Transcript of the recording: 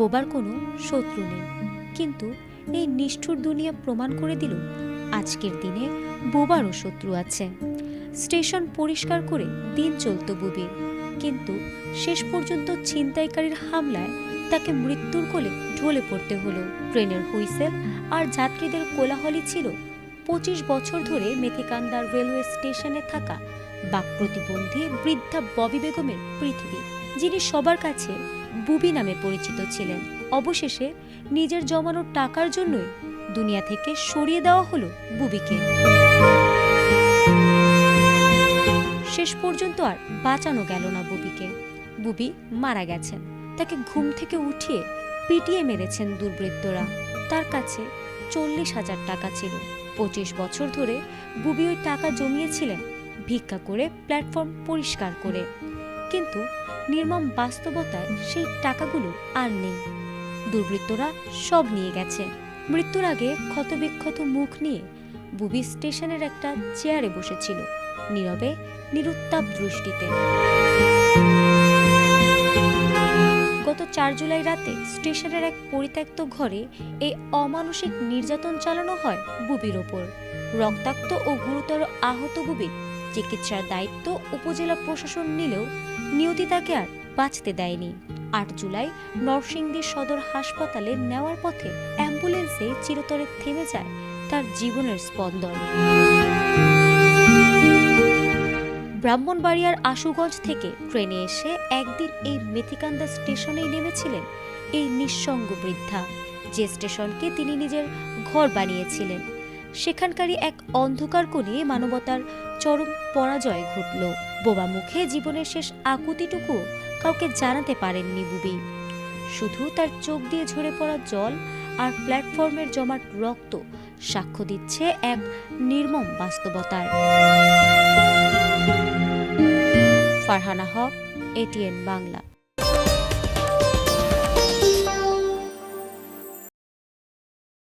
বোবার কোনো শত্রু নেই, কিন্তু এই নিষ্ঠুর দুনিয়া প্রমাণ করে দিল আজকের দিনে বোবারও শত্রু আছে। স্টেশন পরিষ্কার করে দিন চলত বুবির, কিন্তু শেষ পর্যন্ত ছিনতাইকারীর হামলায় তাকে মৃত্যুর কোলে ঢলে পড়তে হলো। ট্রেনের হুইসেল আর যাত্রীদের কোলাহলই ছিল 25 বছর ধরে মেথিকান্দার রেলওয়ে স্টেশনে থাকা বাক প্রতিবন্ধী বৃদ্ধা ববি বেগমের পৃথিবী, যিনি সবার কাছে বুবি নামে পরিচিত ছিলেন। অবশেষে নিজের জমানো টাকার জন্যই দুনিয়া থেকে সরিয়ে দেওয়া হলো বুবিকে। শেষ পর্যন্ত আর বাঁচানো গেল না বুবিকে। বুবি মারা গেছেন। তাকে ঘুম থেকে উঠিয়ে পিটিয়ে মেরেছেন দুর্বৃত্তরা। তার কাছে 40,000 টাকা ছিল। 25 বছর ধরে বুবি ওই টাকা জমিয়েছিলেন ভিক্ষা করে, প্ল্যাটফর্ম পরিষ্কার করে। কিন্তু নির্মম বাস্তবতায় সেই টাকাগুলো আর নেই। দুর্বৃত্তরা সব নিয়ে গেছে। মৃত্যুর আগে ক্ষতবিক্ষত মুখ নিয়ে বুবি স্টেশনের একটা চেয়ারে বসেছিল, নীরবে, নিরুত্তাপ দৃষ্টিতে। গত 4 জুলাই রাতে স্টেশনের এক পরিত্যক্ত ঘরে এই অমানসিক নির্যাতন চালানো হয় বুবির ওপর। রক্তাক্ত ও গুরুতর আহত বুবির চিকিৎসার দায়িত্ব উপজেলা প্রশাসন নিলেও নিয়তি তাকে আর বাঁচতে দেয়নি। 8 জুলাই নরসিংদী সদর হাসপাতালে নেওয়ার পথে অ্যাম্বুলেন্সে চিরতরে থেমে যায় তার জীবনের স্পন্দন। ব্রাহ্মণবাড়িয়ার আশুগঞ্জ থেকে ট্রেনে এসে একদিন এই মেথিকান্দা স্টেশনেই নেমেছিলেন এই নিঃসঙ্গ বৃদ্ধা, যে স্টেশনকে তিনি নিজের ঘর বানিয়েছিলেন। সেখানকারই এক অন্ধকার কোণে মানবতার চরম পরাজয় ঘটল। বোবা মুখে জীবনের শেষ আকুতিটুকু কাউকে জানাতে পারেননি বুবি। শুধু তার চোখ দিয়ে ঝরে পড়া জল আর প্ল্যাটফর্মের জমাট রক্ত সাক্ষ্য দিচ্ছে এক নির্মম বাস্তবতার। ফারহানা হক, এটিএন বাংলা।